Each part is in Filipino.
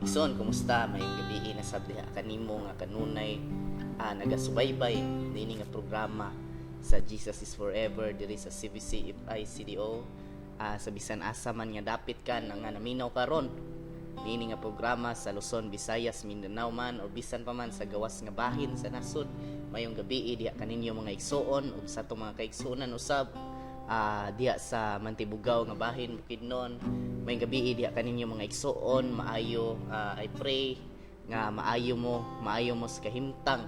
Igsoon, kumusta? Mayong gabi na sabliha kanimo nga kanunay nagasubaybay nini nga programa sa Jesus is Forever diri sa CBC ICDO. Sa bisan asa man nga dapit ka nga naminaw karon nini nga programa sa Luzon, Visayas, Mindanao man o bisan pa man sa gawas nga bahin sa nasod. Mayong gabi diha kaninyo mga igsoon ug sa atong mga kaigsuonan usab diha sa Mantibugaw nga bahin Bukidnon. May gabi diha kaninyo mga igsoon maayo. I pray nga maayo mo sa kahimtang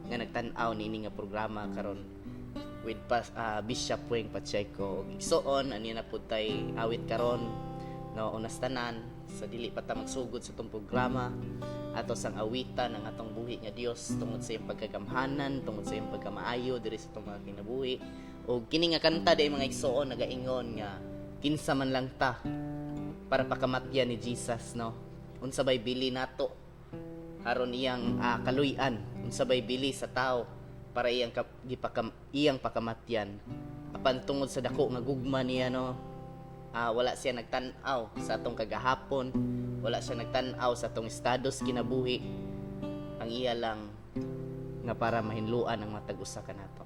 nga nagtan-aw nini nga programa karon with Bishop Weng Pacheco. Igsoon ani na pud tay awit karon no unas tanan sa dili pa ta magsugod sa tong programa ato sang awitan ang atong buhi nga Dios tungod sa iyang pagkagamhanan, tungod sa iyang pagkamaayo diri sa atong mga kinabuhi. O kini nga kanta day mga igsoon nagaingon nga kinsa man lang ta para pakamatyan ni Jesus, no? Unsa bay bili nato aron iyang kaluy-an, unsa bay bili sa tao para iyang pakamatyan. Apan tungod sa dako nga gugma niya, no? Wala siya nagtan-aw sa atong kagahapon, wala siya nagtan-aw sa atong estados kinabuhi. Ang iya lang nga para mahinluan ang matag usa kanato.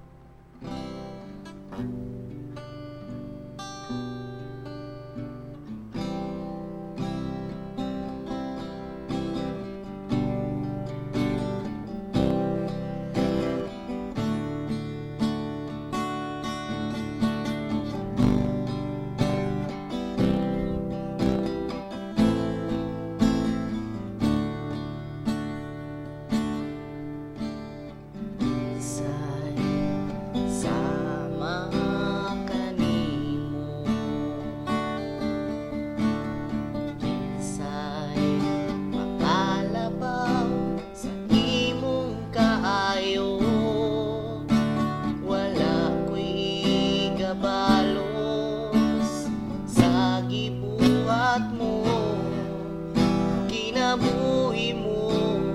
Kinabuhi mo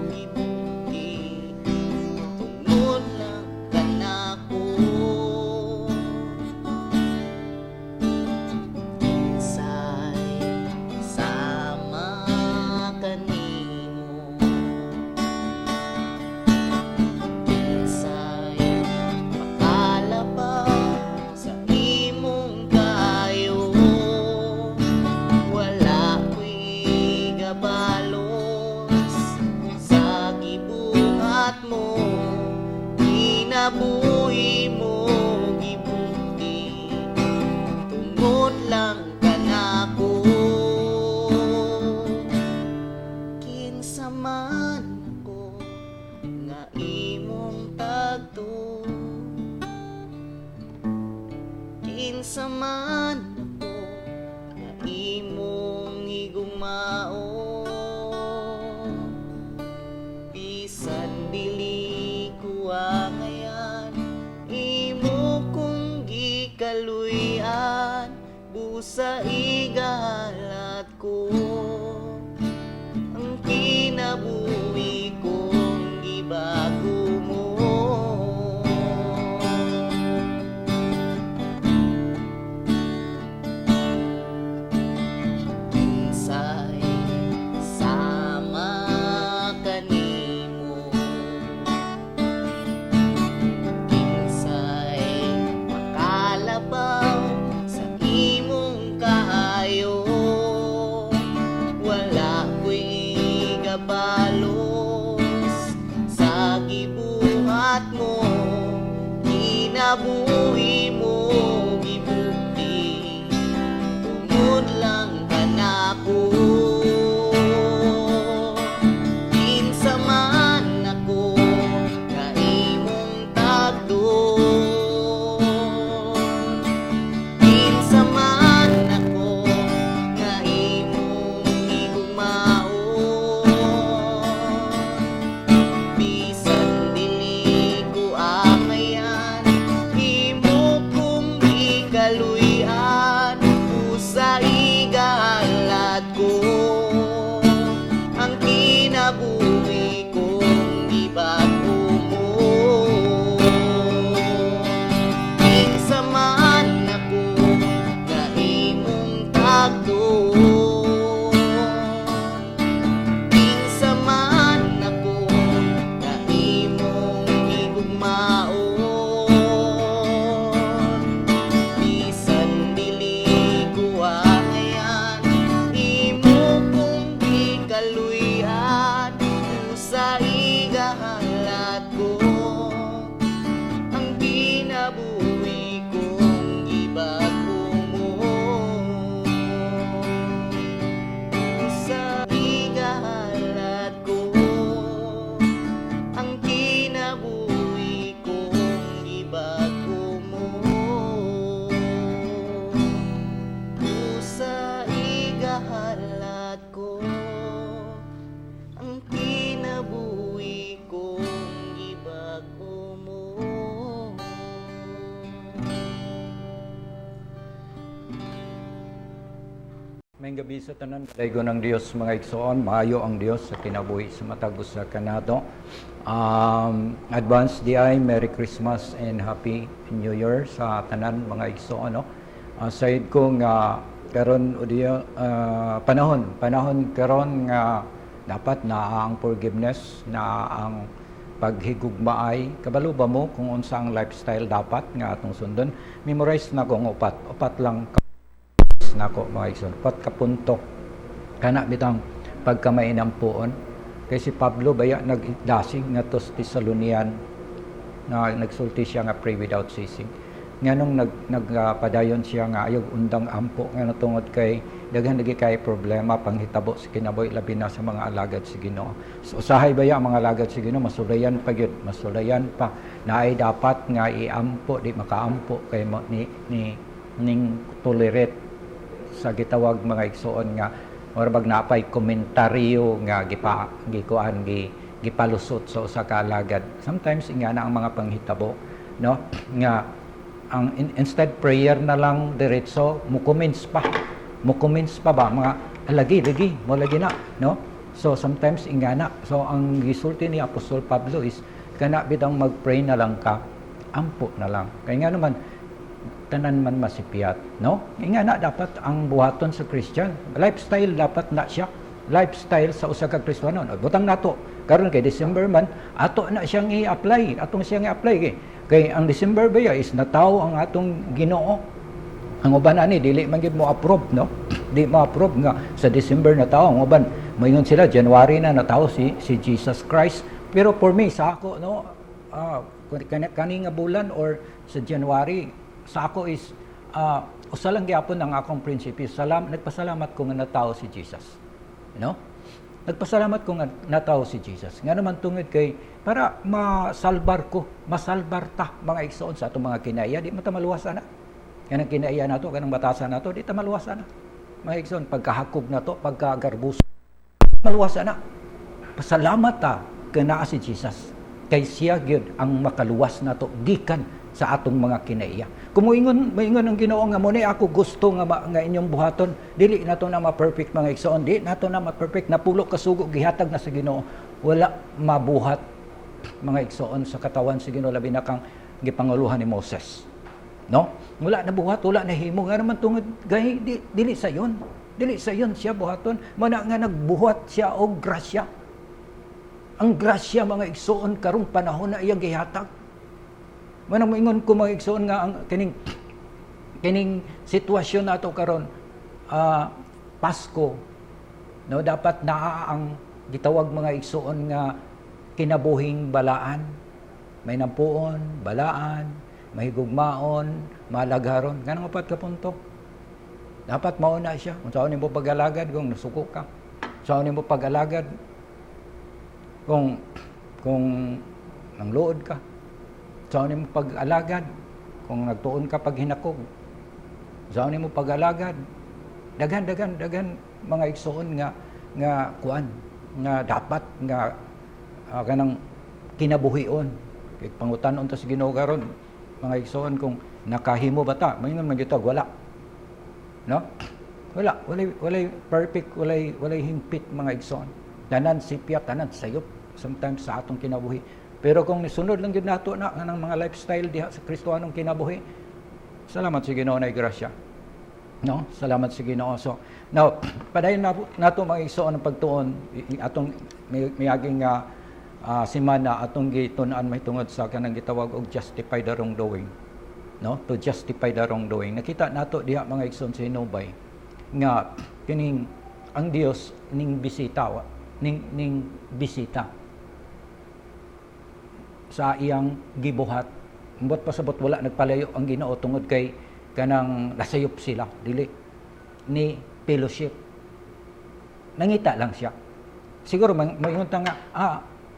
gibuti tungod lang kanako. Kinsay sama kanimo, kinsay makalabaw sa imong kaayo. Wala ko'y gabalos sa gibuhat mo, kinabuhi mo gibuti tungod lang kanako. Kinsa man ako nga imong tagto, kinsa man ako nga imong higugmao, bisan dili ko angayan imo kong gikaluyan, busa igahalat ko ang kinabuhi kong gibago mo. Kinsay sama kanimo, kinsay makalabaw sa imong kaayo. Wala ko'y gabalos sa gibuhat mo, kinabuhi mo gibuti tungod lang kanako. Kinsa man ako nga imong tagdo, kinsa man ako nga imong higugmao, bisan dili ko angayan imo Maayong gabi sa tanan. Daygo ng Dios mga igsoon, maayo ang Dios sa kinabuhi sa matag usa kanato. Advance DI, Merry Christmas and Happy New Year sa tanan mga igsoon, no. Sayid ko nga karon udiyo panahon karon nga dapat na ang forgiveness, na ang paghigugmaay. Kabalo ba mo kung unsa ang lifestyle dapat nga atong sundon? Memorize na kong upat lang nako mga igsoon, upat ka punto kana bitang pagkamainampuon. Kay si Pablo baya nagdasing nga to sa Thessalonian na nagsulti siya nga pray without ceasing. Nganong nagpadayon siya nga ayog undang ampo nga tungod kay daghan lagi kay problema panghitabo sa kinabuhi labi na sa mga alagad sa Ginoo. So usahay baya ang mga alagad sa Ginoo masulayan pa gyud, masulayan pa naay dapat nga iampo di makaampo kay ning tolerate sa gitawag mga igsoon nga murag napay komentaryo nga gipalusot sa usa ka alagad. Sometimes ingana ang mga panghitabo, no, nga ang instead prayer na lang diretso mo comments pa ba mga lagi mo lagi na, no. So sometimes ingana, so ang gisulti ni Apostol Pablo is kana bitang magpray na lang ka, ampo na lang kay nga naman tanan man masipiyat, no? Nga na dapat ang buhaton sa Christian. Lifestyle dapat na siya. Lifestyle sa usa ka Kristiyano. Butang nato karon kay December man ato na siyang i-apply. Atong siyang i-apply kay ang December ba is nataw ang atong Ginoo. Ang uban ani dili man gid mo approve, no? Di mo approve nga sa December nataw ang uban. Moingon sila January na nataw si Jesus Christ. Pero for me sa ako, no, kani nga bulan or sa January sa ako is usa lang gyapon ang akong prinsipyo. Nagpasalamat ko nga natao si Jesus. No? Nagpasalamat ko nga natao si Jesus. Nga naman tungod kay para masalbar ta mga igsoon sa atong mga kinaiya, di mata maluwasan na. Kanang kinaiya nato, kanang batasan nato, di ta maluwasan na. Mga igsoon, pagkahakog nato, pagkagarbuso, maluwasan na. Pasalamat ta kana si Jesus. Kay siya gyud ang makaluwas nato gikan sa atong mga kinaiya. Kung moingon ang Ginoo nga mo ni ako gusto nga inyong buhaton, dili nato na ma-perfect mga igsoon, di nato na ma-perfect, napulo ka sugo gihatag na sa Ginoo, wala mabuhat mga igsoon sa katawan sa Ginoo labi na kang gipanguluhan ni Moses. No? Wala na buhat, wala na himo nga naman tungod gahi dili sa yon. Dili sa yon siya buhaton, mana nga nagbuhat siya og grasya. Ang grasya mga igsoon karong panahon na iyang gihatag. Manang moingon ko mga igsoon nga ang kining sitwasyon nato karon Pasko, no, dapat naa ang gitawag mga igsoon nga kinabuhing balaan. May nampuon, balaan, may gugmaon, malagharon. Ganang upat ka punto. Dapat mauna siya. Kung saan mo pag-alagad kung nasuko ka. Saan mo pag-alagad kung nangluod ka. Saan mo pag-alagad kung nagtuon ka pag hinakog. Saan mo pag-alagad. Dagan mga igsoon nga kuan nga dapat nga kanang kinabuhion. Kay pangutan-on ta sa Ginoo karon mga igsoon kung nakahimo ba ta, mayon man gitag wala. No? Walay perfect, walay hingpit mga igsoon. Tanan sipya, tanan sayop sometimes sa atong kinabuhi. Pero kung nisunod lang yun nato na ng mga lifestyle diha sa Kristohanong kinabuhi, salamat sa Ginoo na grasya. No? Salamat sa Ginoo. So, now, padayon nato mga igsoon ang pagtuon atong miyaging semana atong gitun-an may tungod sa kanang gitawag og justify the wrongdoing. No? To justify the wrongdoing. Nakita nato diha mga igsoon sa hinubay nga kining ang Dios ning bisita sa iyang gibuhat. Ambot pasabot wala nagpalayo ang Ginoo tungod kay kanang nasayop sila dili ni fellowship. Nangita lang siya. Siguro mayon ta nga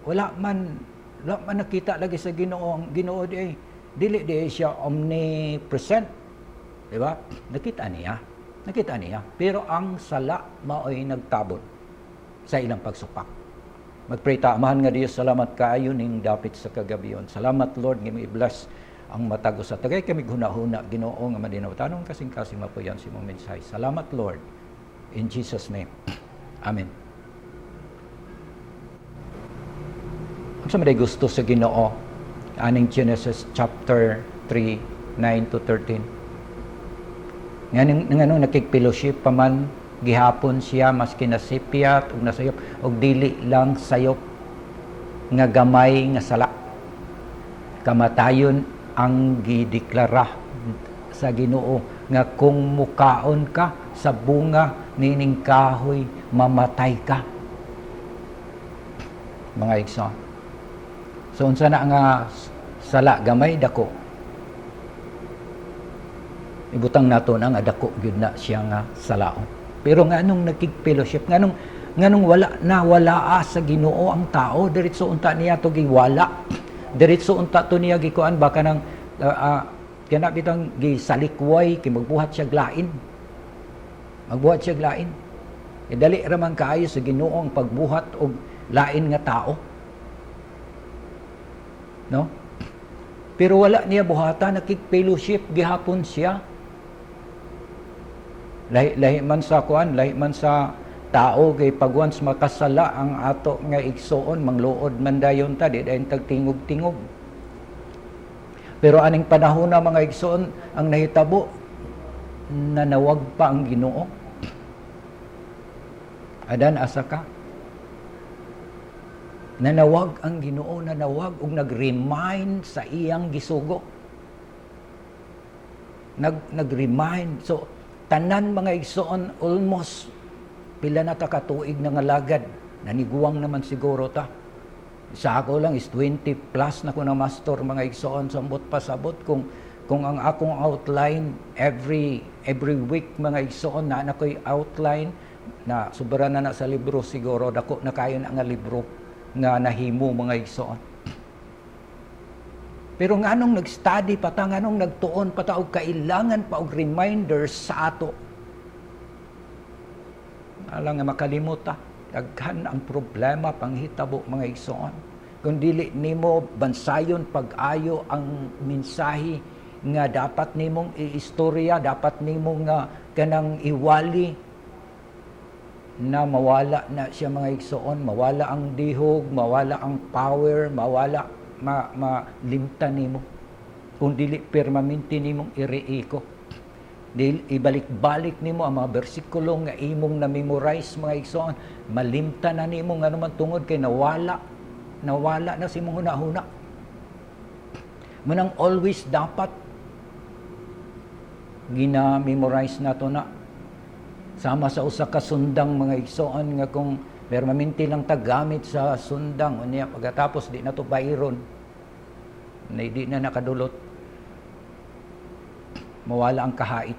wala man nakita lagi sa Ginoo. Ang Ginoo dili siya omnipresent. Di ba? Nakita niya. Pero ang sala mao'y nagtabon sa ilang pagsupak. Magpray ta, amahan nga Dios, salamat kaayo ning dapit sa kagabiyon. Salamat Lord, nga i-bless ang matag sa tagay kami hunahuna Ginoo nga madinaw tanong kasing-kasing mapuyan si mong mensahe. Salamat Lord. In Jesus' name. Amen. Ang sa mga gusto sa Ginoo, aning Genesis chapter 3, 9 to 13. Nga nakikfellowship pa man, gihapon siya, maski nasipyat, o nasayop, o dili lang sayop, nga gamay, nga sala. Kamatayon ang gideklara sa Ginoo, nga kung mukaon ka sa bunga nining kahoy, mamatay ka. Mga igsoon. So, unsa na nga sala, gamay, dako. Ibutang nato na nga dako gyud na siya nga salaon. Pero nganong nakig-fellowship, nganong wala sa Ginoo ang tao, diretso unta niya to giwala. Diretso unta to niya gikuan baka nang kana bitang gisalikway kay magbuhat siya glain. Magbuhat siya glain. Dali ra man kaayo sa Ginoo ang pagbuhat og lain nga tao. No? Pero wala niya buhatan, nakig-fellowship gihapon siya. Lahi man sa kuan, lahi man sa tao kay pag once makasala ang ato nga igsoon, mangluod man dayon ta, di dayon tagtingog-tingog. Pero aning panahon na mga igsoon, ang nahitabo, nanawag pa ang Ginoo. Adan asa ka? Nanawag ang Ginoo, nanawag ug nag-remind sa iyang gisugo. Nag-remind. So, tanan mga igsoon, almost pila na ta katuig na nga lagad. Naniguwang naman siguro ta. Sa ako lang is 20 plus na ko na master mga igsoon. Sambot pasabot kung ang akong outline every week mga igsoon na ko'y outline na sobra na sa libro siguro. Dako na kayo na nga libro nga nahimo mga igsoon. Pero nganong nag-study pa ta, nganong nagtuon pa ta og kailangan pa og reminders sa ato. Alang nga makalimot ta, daghan ang problema panghitabo mga igsoon. Kung dili nimo bansayon pag-ayo ang mensahe nga dapat nimong iistorya, dapat nimo nga kanang iwali na mawala na siya mga igsoon, mawala ang dihog, mawala ang power, mawala malimtan nimo. Kung dili permanente nimong iriiko. Dili ibalik-balik nimo ang mga bersikulo nga imong na-memorize mga igsoon, malimtan na nimo nga naman tungod kay nawala na si mong hunahuna. Manang always dapat gina-memorize nato na sama sa usa ka sundang mga igsoon nga kung permanente lang tagamit sa sundang unya pagkatapos di na to bayron na di na nakadulot, mawala ang kahait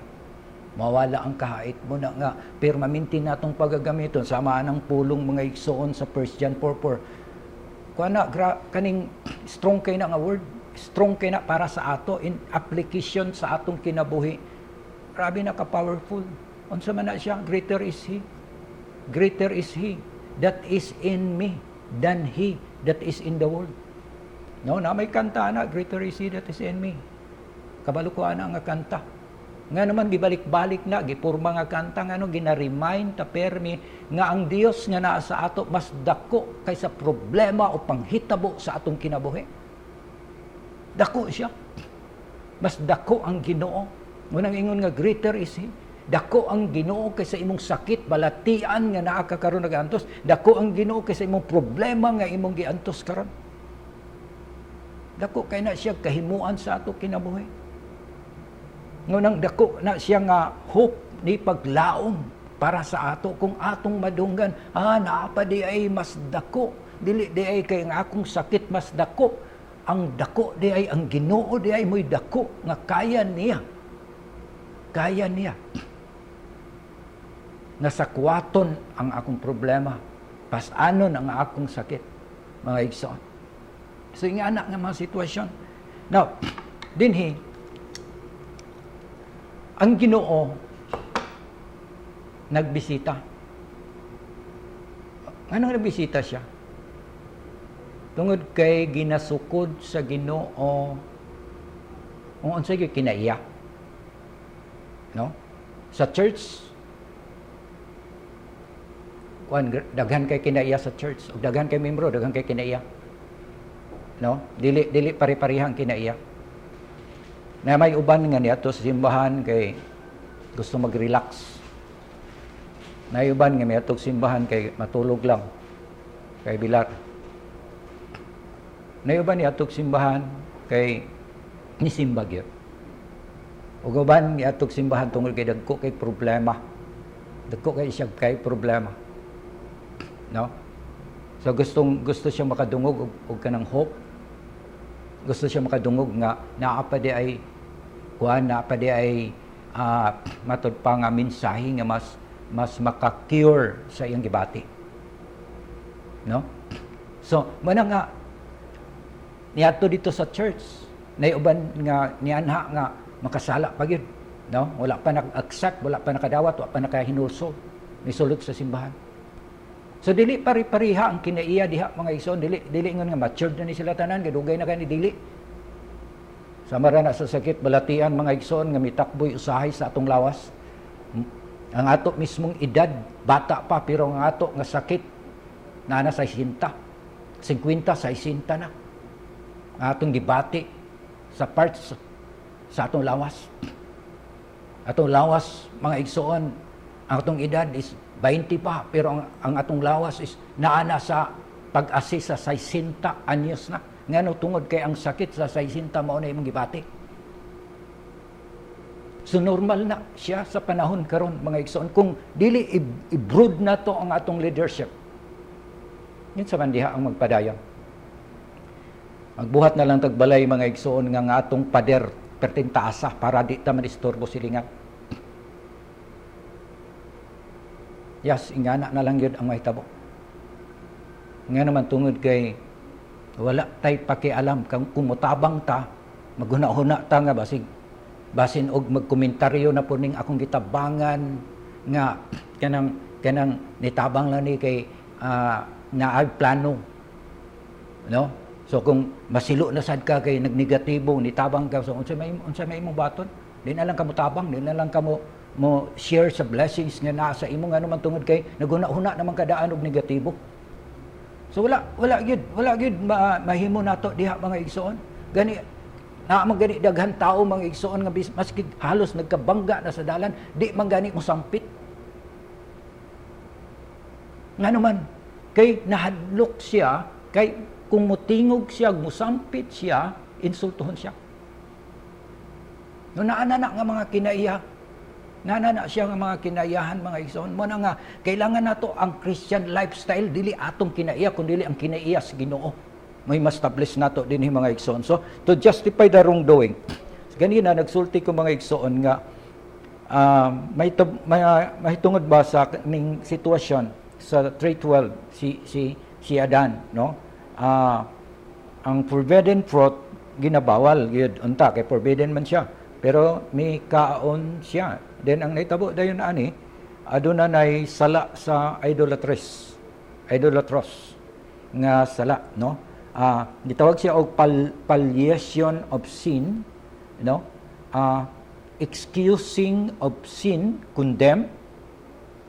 mo na nga permanente natong paggagamiton sama ng pulong mga igsoon sa 1 John 4:4 kuana kaning strong kay na nga word, strong kay na para sa ato in application sa atong kinabuhi. Grabe na ka powerful. Unsa man na siya, greater is He that is in me than he that is in the world. No, na may kanta na, greater is He that is in me. Kabalo ko ana nga kanta. Nga naman gibalik-balik na, gipurma nga kanta nga no, gina-remind ta permi nga ang Dios nga naa sa ato mas dako kaysa problema o panghitabo sa atong kinabuhi. Dako siya. Mas dako ang Ginoo. Ngunang ingon nga greater is He. Dako ang Ginoo kaysa imong sakit, balatian nga naa ka karon nagaantos. Dako ang Ginoo kaysa imong problema nga imong giantos karon. Dako kay na siya kahimuan sa ato kinabuhi. Ngunang dako na siya nga hope ni paglaom para sa ato kung atong madunggan. Naa pa di ay mas dako. Dili di ay kay nga akong sakit mas dako. Ang dako di ay ang Ginoo di ay mo'y dako nga kaya niya. Kaya niya. Nasakwaton ang akong problema. Pasanon ang akong sakit. Mga igsoon. So, yung anak nga mga sitwasyon. Now, dinhi, ang Ginoo nagbisita. Anong nagbisita siya? Tungod kay ginasukod sa Ginoo kung unsa gyud kinaiya. No? Sa church, daghan kay kinaiya sa church, ug daghan kay membro, daghan kay kinaiya. No? Dili pare-parehang kinaiya. Na may uban nga niya to sa simbahan kay gusto mag-relax. May uban nga niya to sa simbahan kay matulog lang. Kay bilar. May uban niya to sa simbahan kay nisimba gyud. Ug uban niya to sa simbahan tungod kay dagko kay problema. Dagko kay siya kay problema. No? So gusto siya makadungog og kanang hope. Gusto siya makadungog nga naa pa di ay matud pa nga mensahe nga mas maka-cure sa iyang gibati. No? So, mana nga niadto dito sa church, naiuban nga nianha nga makasala pa gyud, no? Wala pa nag-accept, wala pa nakadawat, wala pa nakahinulso, nisulod sa simbahan. So dili pari-pariha ang kinaiya diha mga igsoon, dili ingon nga matured na ni sila tanan, gadugay na kani dili. Samara na sa sakit balatian mga igsoon nga mitakboy usahay sa atong lawas. Ang ato mismong edad bata pa pero ang ato nga sakit na sa 50, 60 na. Ang atong gibati sa parts sa atong lawas. Atong lawas mga igsoon, ang atong edad is 20 pa, pero ang atong lawas is naana sa pag-assist sa 60 anyos na. Ngano tungod kay ang sakit sa 60 mao na imong gibati. So normal na siya sa panahon karon mga igsoon kung dili i-brood na to ang atong leadership. Yun sa mandiha ang magpadayang. Magbuhat na lang tagbalay mga igsoon nga atong pader pertintaasa para di ta manistorbo silingan. Yes, ingana na lang yun ang mahitabo. Nga naman tungod kay wala tay pakialam kung mutabang ta, maghuna-huna ta nga basin og magkomentaryo na po ning akong gitabangan nga kanang nitabang lang ni kay naay plano. No? So kung masilo na sad ka kay nagnegatibo, nitabang ka, so unsa may imong baton? Di na lang kamo tabang, di na lang kamo mo share sa blessings nga nasa imo nga naman tungod kay naguna-huna naman kadaan og negatibo. So wala gid mahimo nato diha mga igsoon. Gani na magani daghan tao mga igsoon nga maski halos nagkabangga na sa dalan, di man gani mo sampit. Nga naman kay nahadlok siya kay kung mutingog siya, musampit siya, insultuhon siya. No naana nga mga kinaiya. Nanana siya nga mga kinaiyahan mga igsoon. Mo na nga kailangan nato ang Christian lifestyle dili atong kinaiya kundi ang kinaiya sa Ginoo. May ma-establish nato dinhi mga igsoon. So to justify the wrongdoing. Ganina nagsulti ko mga igsoon nga mahitungod ba sa ning sitwasyon sa 3:12 si Adan, no? Ang forbidden fruit ginabawal gyud unta kay forbidden man siya. Pero may kaon siya. Then ang naitabo dayon ani aduna nay sala sa idolatros nga sala, no? Gitawag siya og palliation of sin, no? Excusing of sin, condemn.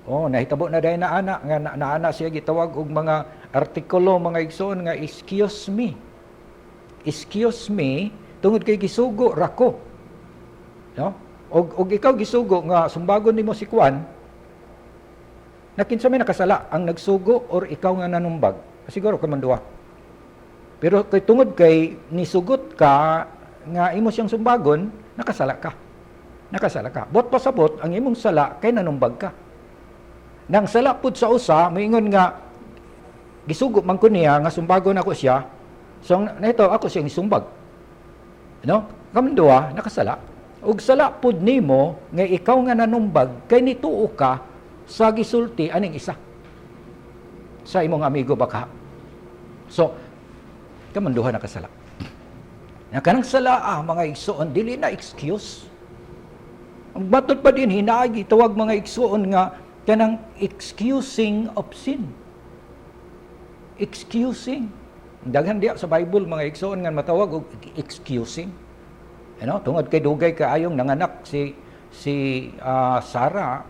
Nahitabo na dayon na ana nga naana siya gitawag og mga artikulo mga igsoon nga excuse me. Excuse me tungod kay gisugo rako. No? Og ikaw gisugo nga sumbagon nimo si Kwan, nakinsa may nakasala ang nagsugo or ikaw nga nanumbag. Siguro ka man duha. Pero kay tungod kay nisugot ka nga imo siyang sumbagon, nakasala ka. Bot pasabot ang imong sala kay nanumbag ka. Nang sala pud sa usa, moingon nga gisugo man ko niya nga sumbagon ako siya. So nito ako siyang isumbag. No? Kamon duha nakasala. Ug sala pud nimo nga ikaw nga nanumbag kay nituo ka sa gisulti aning isa sa imong amigo baka. So kamanduha na kasala. Na kanang sala mga igsoon dili na excuse. Ang batot pa din hinaagi tawag mga igsoon nga kanang excusing of sin. Excusing. Daghan diya sa Bible mga igsoon nga matawag og excusing. Tungod kay dugay kaayong nanganak si Sarah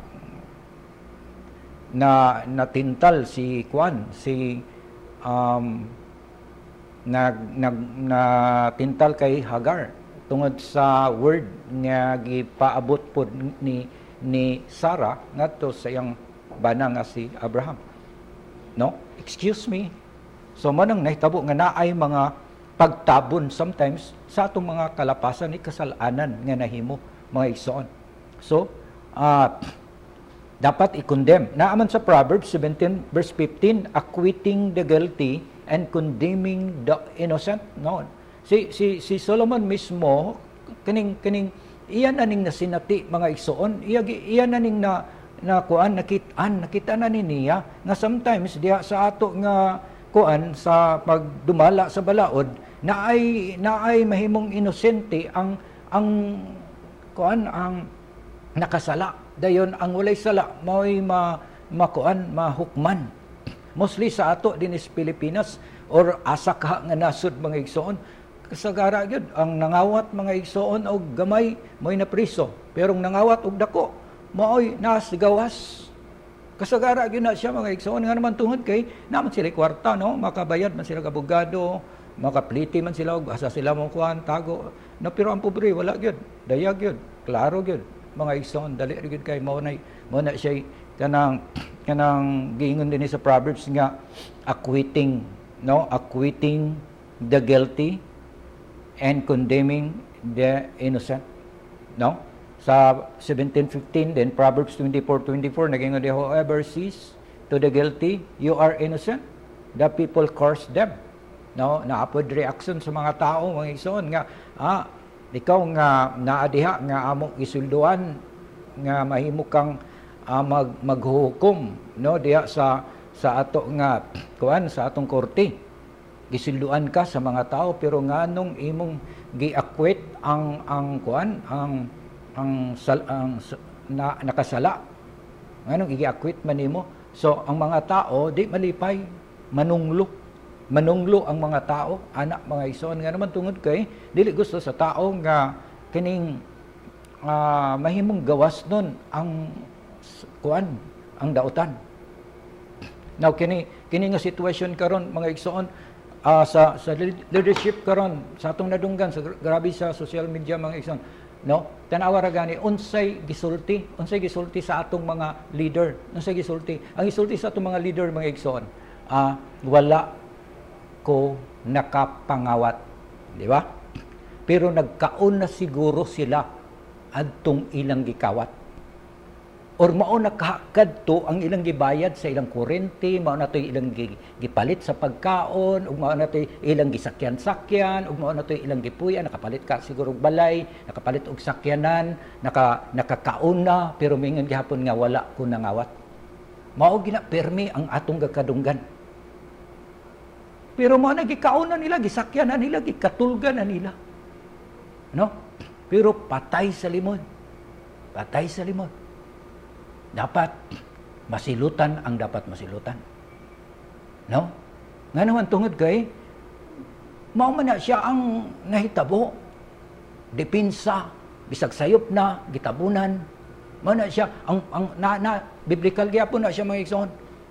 na natintal si natintal kay Hagar tungod sa word nga gipaabot pod ni Sarah ngadto sa iyang bana nga si Abraham. No? Excuse me. So manang nahitabo nga naay mga pagtabon sometimes sa atong mga kalapasan ni kasalanan nga nahimo mga igsoon. So dapat i-condemn. Naaman sa Proverbs 17 verse 15, acquitting the guilty and condemning the innocent. No. Si Solomon mismo kaning iyan aning nasinati mga igsoon, iyan aning nakita na niya nga sometimes diha sa ato nga sa pagdumala sa balaod naay mahimong inosente ang nakasala. Dayon ang walay sala mao'y mahukman. Mostly sa ato din is Pilipinas or asa ka nga nasud mga igsoon. Kasagara gyud ang nangawat mga igsoon og gamay mo'y napriso. Pero ang nangawat og dako mao'y nasigawas. Kasagara gyud na siya mga igsoon nga naman tungod kay naman sila kwarta no, makabayad man sila abogado, makapliti man sila og asa sila mo kuan tago. No, pero ang pobre wala gyud. Dayag gyud, klaro gyud. Mga igsoon dali gyud kay mao na siya kanang giingon din sa Proverbs nga acquitting the guilty and condemning the innocent. No? Sa 17:15 then Proverbs 24:24 nagingon di, whoever sees to the guilty, you are innocent, the people curse them. No, naapod reaction sa mga tao mga igsoon nga ikaw nga naadiha nga among isulduan nga mahimo kang maghuhukom no diha sa ato nga sa atong korte. Gisulduan ka sa mga tao pero nganong imong gi-acquit ang nakasala. Nganong gi-acquit man nimo? So ang mga tao di malipay, manunglo ang mga tao, anak mga igsoon nga naman tungod kay dili gusto sa tao nga kining mahimong gawas nun ang dautan. Now kini nga sitwasyon karon mga igsoon sa leadership karon sa atong nadunggan sa grabe sa social media mga igsoon, no? Tanawa ra gani unsay gisulti sa atong mga leader, unsay gisulti. Ang gisulti sa atong mga leader mga igsoon, wala ko nakapangawat, di ba? Pero nagkaon na siguro sila adtong ilang gikawat. Or mao nakakadto ang ilang gibayad sa ilang kurente, mao na to'y ilang gipalit sa pagkaon, ug mao na to'y ilang gisakyan-sakyan, ug mao na to'y ilang gipuya, nakapalit ka siguro og balay, nakapalit og sakyanan, nakakaon na, pero mingon gihapon nga wala ko nangawat. Mao gina permi ang atong gakadunggan. Pero mo nagikaon na nila, gisakyan na nila, gikatulgan na nila. No? Pero patay sa limod. Patay sa limod. Dapat masilutan ang dapat masilutan. No? Nga naman tungod kay mao man na siya ang nahitabo. Depensa, bisag sayop na, gitabunan. Mao na siya ang biblical gyapon na siya mga igsoon.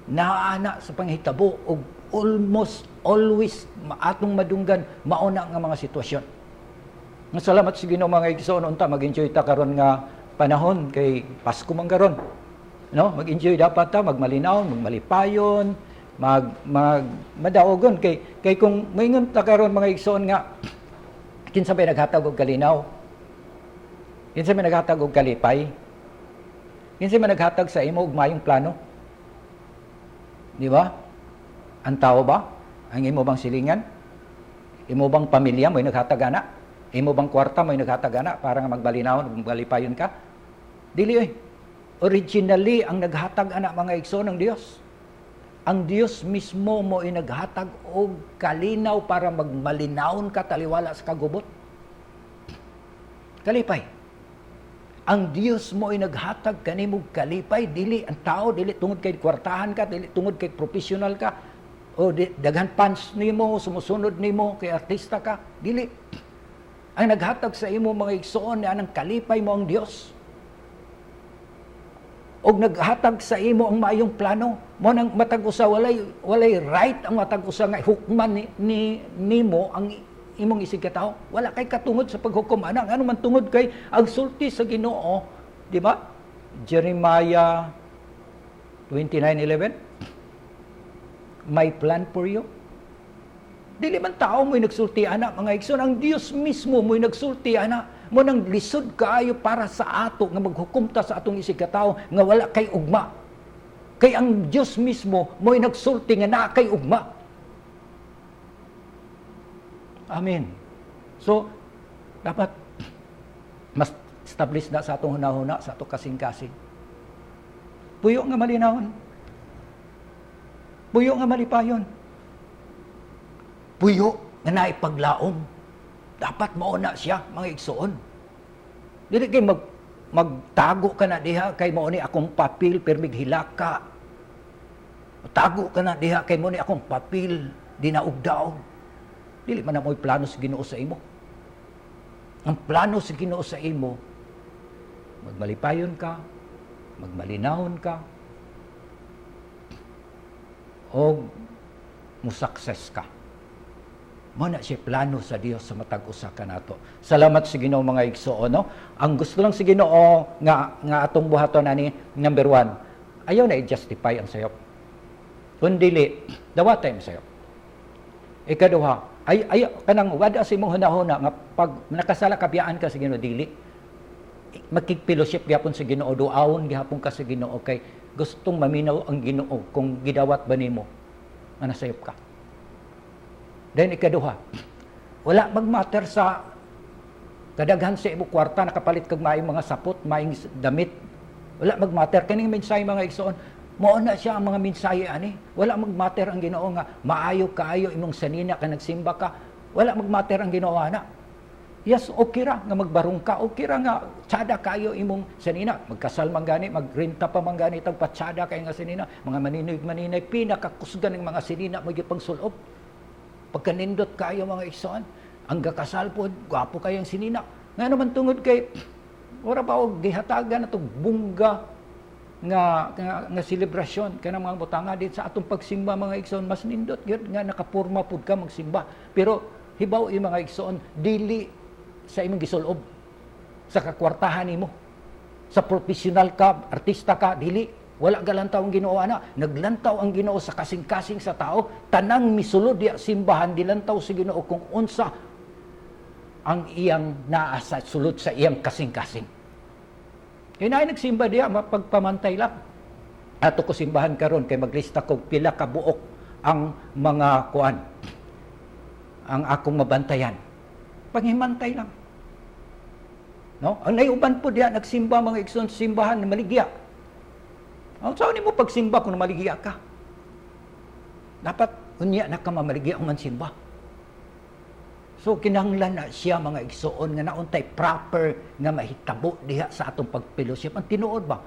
Naana sa panghitabo og almost always atong madunggan mauna nga mga sitwasyon. Nga salamat sa Ginoo mga igsoon unta mag-enjoy ta karon nga panahon kay Pasko man karon. No, mag-enjoy dapat ta, magmalinaw, magmalipayon, madaogon kay kung moingon ta karon mga igsoon nga kinsa may naghatag og kalinaw, kinsa may naghatag og kalipay, kinsa may naghatag sa imo og mayong plano. Di ba? Ang tao ba? Ang imo bang silingan? Imo bang pamilya mo'y naghatag ana? Imo bang kwarta mo'y naghatag ana para nga magbalinaw, magbalipayon ka? Dili oy. Originally ang naghatag ana mga igsoon ng Dios. Ang Dios mismo mo'y naghatag og kalinaw para magmalinawon ka taliwala sa kagubot. Kalipay. Ang Dios mo ay naghatag kanimo kalipay, dili ang tao, dili tungod kay kwartahan ka, dili tungod kay professional ka, o daghan pants nimo, sumusunod nimo kay artista ka, dili. Ang naghatag sa imo mga igsoon na anang kalipay mo ang Dios. og naghatag sa imo ang maayong plano. Mo nang matag usa walay right ang matag usa nga hukman nimo ang imong isig katao. Wala kay katungod sa paghukom ana. Ano man tungod kay ang sulti sa Ginoo, di ba? Jeremiah 29:11. My plan for you. Dili man tao mo'y nagsulti ana, mga igsoon, ang Dios mismo mo'y nagsulti ana. Mo nang lisod kaayo para sa ato nga maghukom ta sa atong isig katao nga wala kay ugma. Kay ang Dios mismo mo'y nagsulti nga naa kay ugma. Amen. So dapat mas establish na sa atong hunahuna, sa atong kasing-kasing. Puyo nga malinawon. Puyo nga malipayon. Puyo nga naipaglaom. Dapat mauna siya, mga igsoon. Dili kay magtago ka na diha kay mao ni akong papel permig hilaka. Tago ka na diha kay mao ni akong papel dinaog-daog. Dili man na mo'y plano sa Ginoo sa imo. Ang plano sa Ginoo sa imo, magmalipayon ka, magmalinawon ka, o musukses ka. Mao na siya plano sa Dios sa matag usa ka nato. Salamat sa Ginoo mga igsoon, no? Ang gusto lang sa Ginoo nga atong buhaton ani, number 1, ayaw na i-justify ang sayop. Kundili, dawatay ang sayop. Ikaduha, ay kanang wada sa imong hunahuna nga pag nakasala ka biyaan ka sa Ginoo dili makigfellowship gyapon sa Ginoo, duawon gyapon ka sa Ginoo kay gustong maminaw ang Ginoo kung gidawat ba nimo nga nasayop ka. Then ikaduha, wala magmatter sa kadaghan sa imong kwarta nakapalit kag maayong mga sapot, maayong damit. Wala magmatter kaning mensahe mga igsoon. Mao na siya ang mga mensahe ani. Wala magmatter ang Ginoo nga maayo kaayo imong sanina ka nagsimba ka. Wala magmatter ang Ginoo ana. Yes, okay ra nga magbarong ka, okay ra nga tsada kayo imong sanina. Magkasal man gani, magrenta pa man gani tag patsada kay nga sanina. Mga maninay pinakakusgan ng mga sanina mo gyud pagsulob. Pagkanindot kayo mga igsoon, ang gakasal pod, gwapo kayong sinina. Nga naman tungod kay ora pa og gihatagan atong bungga nga selebrasyon kanang mga butanga din sa atong pagsimba mga igsoon, mas nindot gyud nga nakapurma pud ka magsimba. Pero hibaw mga igsoon, dili sa imong gisulob sa kakwartahan nimo. Sa professional ka, artista ka, dili. Wala galantaw ang Ginoo ana. Naglantaw ang Ginoo sa kasing-kasing sa tao. Tanang misulod diya simbahan dilantaw sa Ginoo kung unsa ang iyang naa sa sulod sa iyang kasing-kasing. Kaya na nagsimba diya, mapagpamantay lang. Ato ko simbahan karon kay maglista ko pila ka buok ang mga kuan. Ang akong mabantayan. Panghimantay lang. No? Ang naiuban po diya nagsimba mga igsoon simbahan na maligya. Ang saan mo pagsimba kung maligya ka? Dapat unya na ka mamaligya ang mansimba. So kinahanglan na siya mga igsoon nga nauntay proper nga mahitabo diha sa atong pagfellowship. Ang tinuod ba?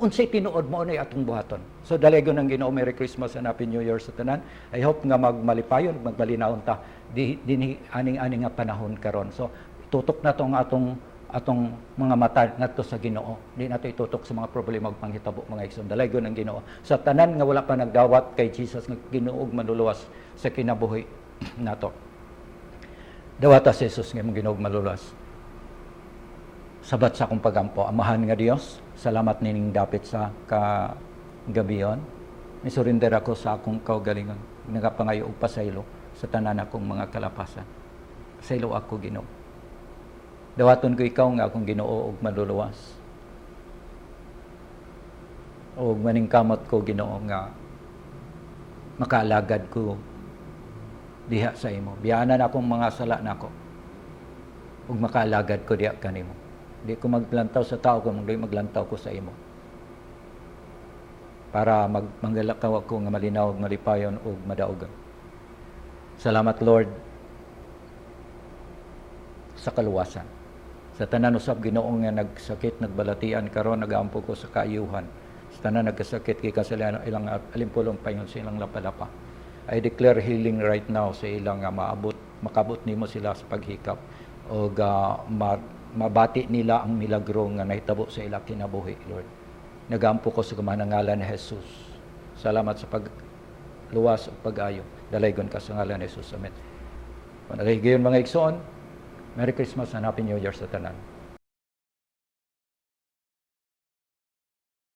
Unsay tinuod mo na atong buhaton. So dalago ng Ginoo, Merry Christmas and Happy New Year sa tanan. I hope nga magmalipayon, magmalinawon ta dinhi aning nga panahon karon. So tutok na tong atong mga mata ngadto sa Ginoo. Di nato itutok sa mga problema ug panghitabo mga igsoon. Dalago ng Ginoo. Sa tanan nga wala pa nagdawat kay Jesus nga Ginoo ug manluluwas sa kinabuhi nato. Dawata si Jesus nga Ginoo ug manluluwas. Sabat sa akong pagampo, amahan nga Dios, salamat nining dapit sa kagabiyon. Ni-surrender ako sa akong kaugalingon. Nagapangayo og pasaylo sa tanan akong mga kalapasan. Saylo ako Ginoo. Dawaton ko ikaw nga akong Ginoo og maluluwas. Og maningkamot ko Ginoo nga makaalagad ko diha sa imo. Biyaanan akong mga sala nako. Ug makaalagad ko diha kanimo. Di ko maglantaw sa tao kung maglantaw ko sa imo. Para mangalakaw ako nga malinaw ug malipayon ug madaogan. Salamat Lord sa kaluwasan. Sa tanan usab Ginoo nga nagsakit, nagbalatian karon nagampo ko sa kaayuhan. Sa tanan nagkasakit kay kasalanan ilang alimpulong payon sa ilang lapalapa. I declare healing right now sa ilang makabot nimo sila sa paghikap o mabati nila ang milagro nga nahitabo sa ilang kinabuhi, Lord. nagampo ko sa kumanang ngalan ni Jesus. Salamat sa pagluwas o pag-ayo. Dalaygon ka sa ngalan ni Jesus. Amen. Kung nagahigayon mga igsoon, Merry Christmas and Happy New Year sa tanan.